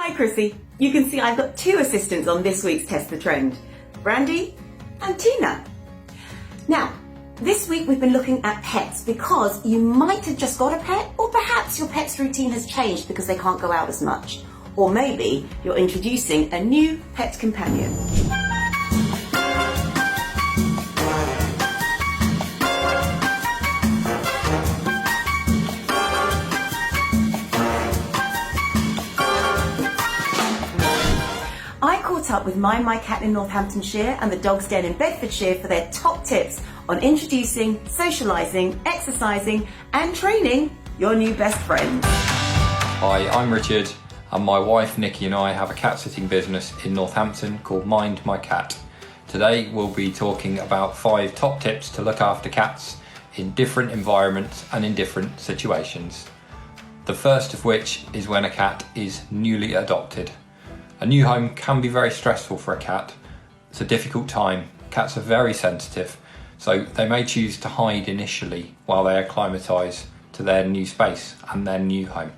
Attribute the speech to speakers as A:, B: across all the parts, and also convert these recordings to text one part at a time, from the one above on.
A: Hi Chrissy, you can see I've got two assistants on this week's Test the Trend, Brandy and Tina. Now, this week we've been looking at pets because you might have just got a pet, or perhaps your pet's routine has changed because they can't go out as much. Or maybe you're introducing a new pet companion. I caught up with My Cat in Northamptonshire and the Dog's Den in Bedfordshire for their top tips on introducing, socialising, exercising and training your new best friend.
B: Hi, I'm Richard and my wife Nikki and I have a cat sitting business in Northampton called Mind My Cat. Today we'll be talking about 5 top tips to look after cats in different environments and in different situations. The first of which is when a cat is newly adopted. A new home can be very stressful for a cat. It's a difficult time. Cats are very sensitive, so they may choose to hide initially while they acclimatise to their new space and their new home.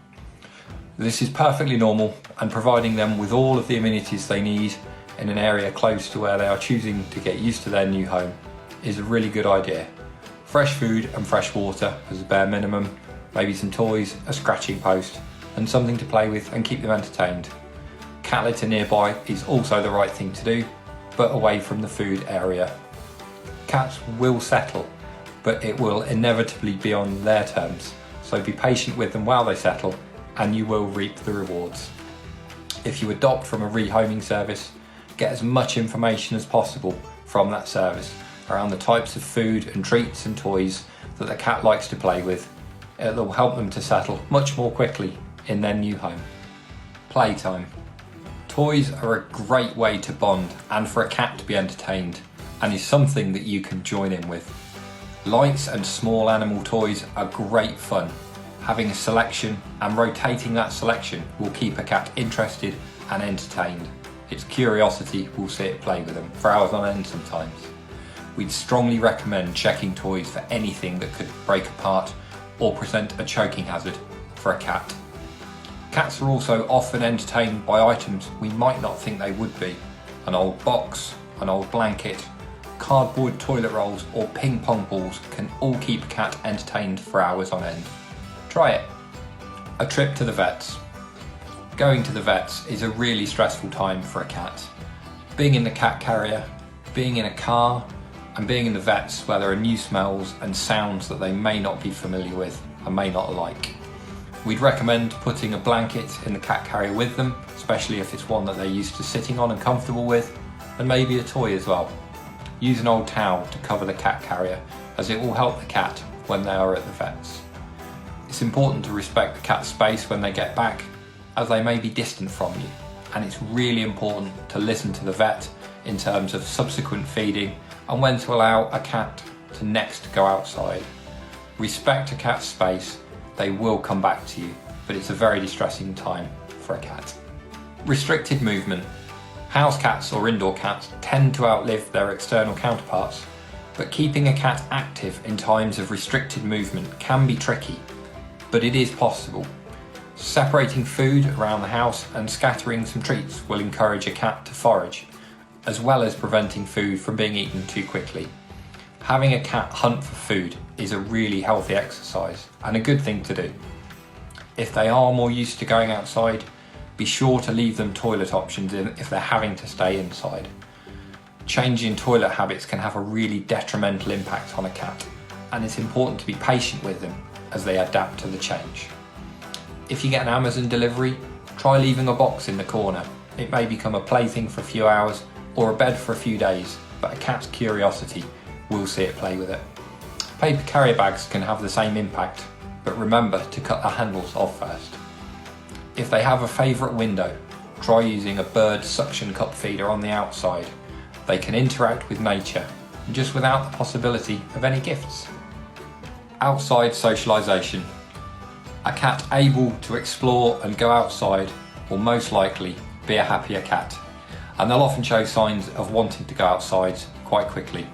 B: This is perfectly normal, and providing them with all of the amenities they need in an area close to where they are choosing to get used to their new home is a really good idea. Fresh food and fresh water as a bare minimum, maybe some toys, a scratching post, and something to play with and keep them entertained. Cat litter nearby is also the right thing to do, but away from the food area. Cats will settle, but it will inevitably be on their terms, so be patient with them while they settle and you will reap the rewards. If you adopt from a rehoming service, get as much information as possible from that service around the types of food and treats and toys that the cat likes to play with. It will help them to settle much more quickly in their new home. Playtime. Toys are a great way to bond and for a cat to be entertained, and is something that you can join in with. Lights and small animal toys are great fun. Having a selection and rotating that selection will keep a cat interested and entertained. Its curiosity will see it play with them for hours on end sometimes. We'd strongly recommend checking toys for anything that could break apart or present a choking hazard for a cat. Cats are also often entertained by items we might not think they would be. An old box, an old blanket, cardboard toilet rolls or ping pong balls can all keep a cat entertained for hours on end. Try it. A trip to the vets. Going to the vets is a really stressful time for a cat. Being in the cat carrier, being in a car, and being in the vets where there are new smells and sounds that they may not be familiar with and may not like. We'd recommend putting a blanket in the cat carrier with them, especially if it's one that they're used to sitting on and comfortable with, and maybe a toy as well. Use an old towel to cover the cat carrier, as it will help the cat when they are at the vets. It's important to respect the cat's space when they get back, as they may be distant from you, and it's really important to listen to the vet in terms of subsequent feeding and when to allow a cat to next go outside. Respect a cat's space. They will come back to you, but it's a very distressing time for a cat. Restricted movement. House cats or indoor cats tend to outlive their external counterparts, but keeping a cat active in times of restricted movement can be tricky, but it is possible. Separating food around the house and scattering some treats will encourage a cat to forage, as well as preventing food from being eaten too quickly. Having a cat hunt for food is a really healthy exercise and a good thing to do. If they are more used to going outside, be sure to leave them toilet options in if they're having to stay inside. Changing toilet habits can have a really detrimental impact on a cat, and it's important to be patient with them as they adapt to the change. If you get an Amazon delivery, try leaving a box in the corner. It may become a plaything for a few hours or a bed for a few days, but a cat's curiosity will see it play with it. Paper carrier bags can have the same impact, but remember to cut the handles off first. If they have a favourite window, try using a bird suction cup feeder on the outside. They can interact with nature, just without the possibility of any gifts. Outside socialisation. A cat able to explore and go outside will most likely be a happier cat, and they'll often show signs of wanting to go outside quite quickly.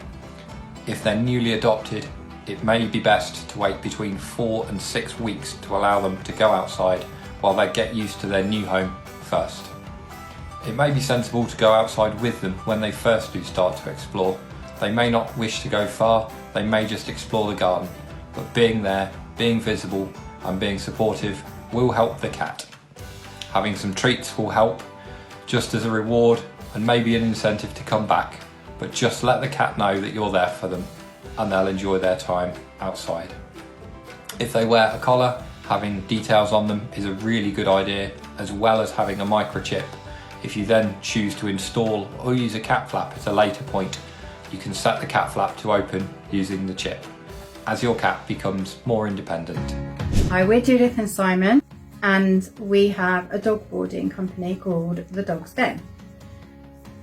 B: If they're newly adopted, it may be best to wait between 4 and 6 weeks to allow them to go outside while they get used to their new home first. It may be sensible to go outside with them when they first do start to explore. They may not wish to go far, they may just explore the garden, but being there, being visible and being supportive will help the cat. Having some treats will help, just as a reward and maybe an incentive to come back, but just let the cat know that you're there for them and they'll enjoy their time outside. If they wear a collar, having details on them is a really good idea, as well as having a microchip. If you then choose to install or use a cat flap at a later point, you can set the cat flap to open using the chip, as your cat becomes more independent.
C: Hi, we're Judith and Simon, and we have a dog boarding company called The Dog's Den.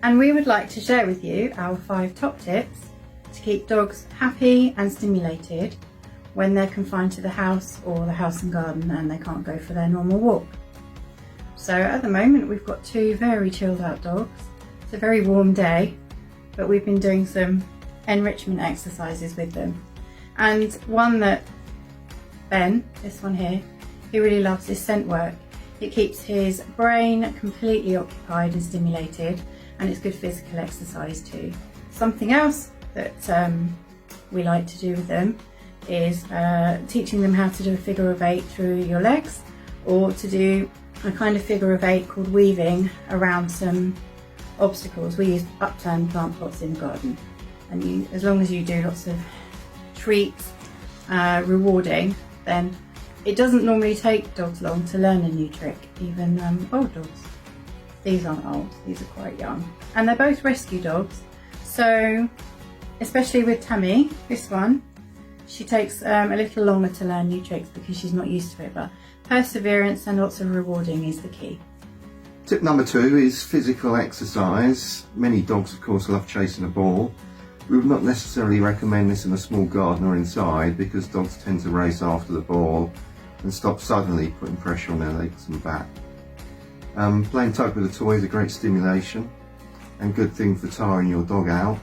C: And we would like to share with you our 5 top tips to keep dogs happy and stimulated when they're confined to the house or the house and garden and they can't go for their normal walk. So at the moment we've got 2 very chilled out dogs. It's a very warm day, but we've been doing some enrichment exercises with them. And one that Ben, this one here, he really loves is scent work. It keeps his brain completely occupied and stimulated, and it's good physical exercise too. Something else that we like to do with them is teaching them how to do a figure of 8 through your legs, or to do a kind of figure of 8 called weaving around some obstacles. We use upturned plant pots in the garden, and as long as you do lots of treats, rewarding, then it doesn't normally take dogs long to learn a new trick, even old dogs. These aren't old, these are quite young. And they're both rescue dogs, so especially with Tammy, this one, she takes a little longer to learn new tricks because she's not used to it, but perseverance and lots of rewarding is the key.
D: Tip number 2 is physical exercise. Many dogs, of course, love chasing a ball. We would not necessarily recommend this in a small garden or inside, because dogs tend to race after the ball and stop suddenly, putting pressure on their legs and back. Playing tug with a toy is a great stimulation and good thing for tiring your dog out.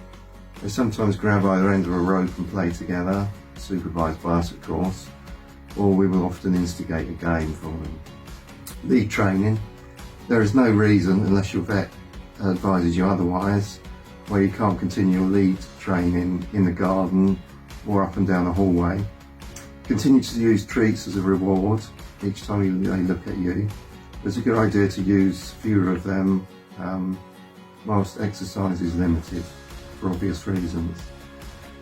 D: They sometimes grab either end of a rope and play together, supervised by us of course, or we will often instigate a game for them. Lead training. There is no reason, unless your vet advises you otherwise, where you can't continue your lead training in the garden or up and down a hallway. Continue to use treats as a reward each time they look at you. It's a good idea to use fewer of them whilst exercise is limited, for obvious reasons.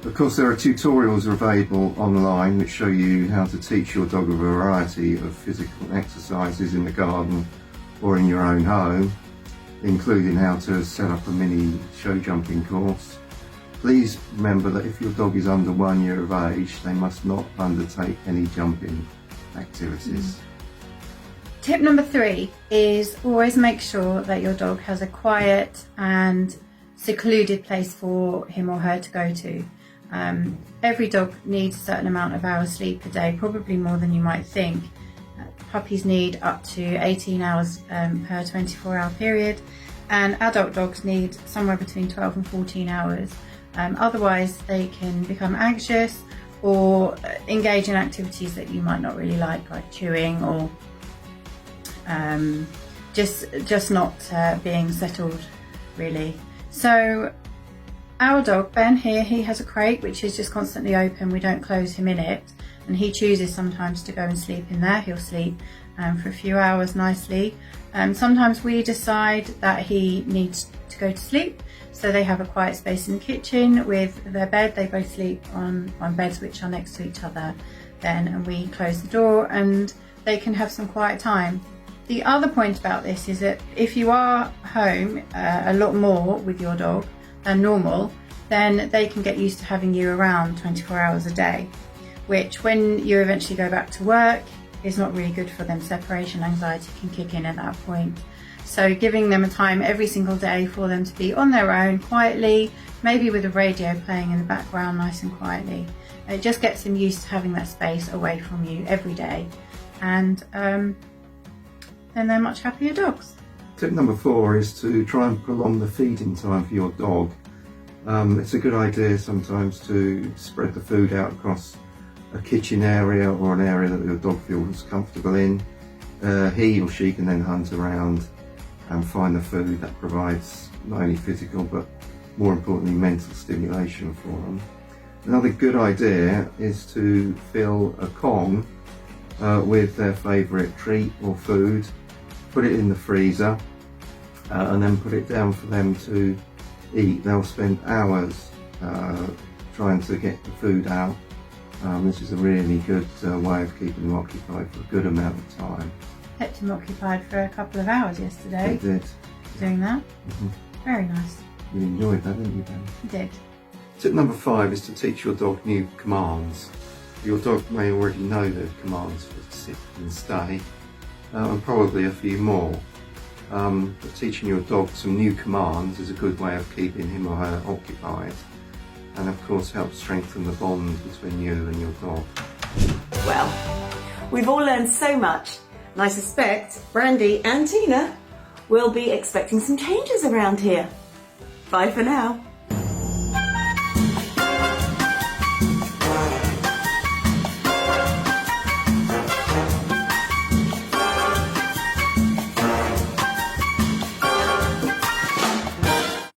D: Of course, there are tutorials available online which show you how to teach your dog a variety of physical exercises in the garden or in your own home, including how to set up a mini show jumping course. Please remember that if your dog is under 1 year of age, they must not undertake any jumping activities.
C: Tip number 3 is always make sure that your dog has a quiet and secluded place for him or her to go to. Every dog needs a certain amount of hours sleep a day, probably more than you might think. Puppies need up to 18 hours per 24-hour period, and adult dogs need somewhere between 12 and 14 hours. Otherwise they can become anxious or engage in activities that you might not really like chewing or just not being settled really. So our dog Ben here, he has a crate which is just constantly open. We don't close him in it, and he chooses sometimes to go and sleep in there. He'll sleep for a few hours nicely. Sometimes we decide that he needs to go to sleep, so they have a quiet space in the kitchen with their bed. They both sleep on beds which are next to each other then, and we close the door and they can have some quiet time. The other point about this is that if you are home a lot more with your dog than normal, then they can get used to having you around 24 hours a day, which when you eventually go back to work is not really good for them. Separation anxiety can kick in at that point. So giving them a time every single day for them to be on their own quietly, maybe with a radio playing in the background nice and quietly, it just gets them used to having that space away from you every day, and then they're much happier dogs.
D: Tip number 4 is to try and prolong the feeding time for your dog. It's a good idea sometimes to spread the food out across a kitchen area or an area that your dog feels comfortable in. He or she can then hunt around and find the food that provides not only physical but more importantly mental stimulation for them. Another good idea is to fill a Kong with their favourite treat or food, put it in the freezer and then put it down for them to eat. They'll spend hours trying to get the food out. This is a really good way of keeping them occupied for a good amount of time.
C: Kept him occupied for a couple of hours yesterday.
D: It did.
C: Doing that.
D: Mm-hmm.
C: Very nice.
D: You enjoyed that, didn't you, Ben?
C: He did.
D: Tip number 5 is to teach your dog new commands. Your dog may already know the commands for sit and stay, and probably a few more. But teaching your dog some new commands is a good way of keeping him or her occupied, and of course helps strengthen the bond between you and your dog.
A: Well, we've all learned so much, and I suspect Brandy and Tina will be expecting some changes around here. Bye for now.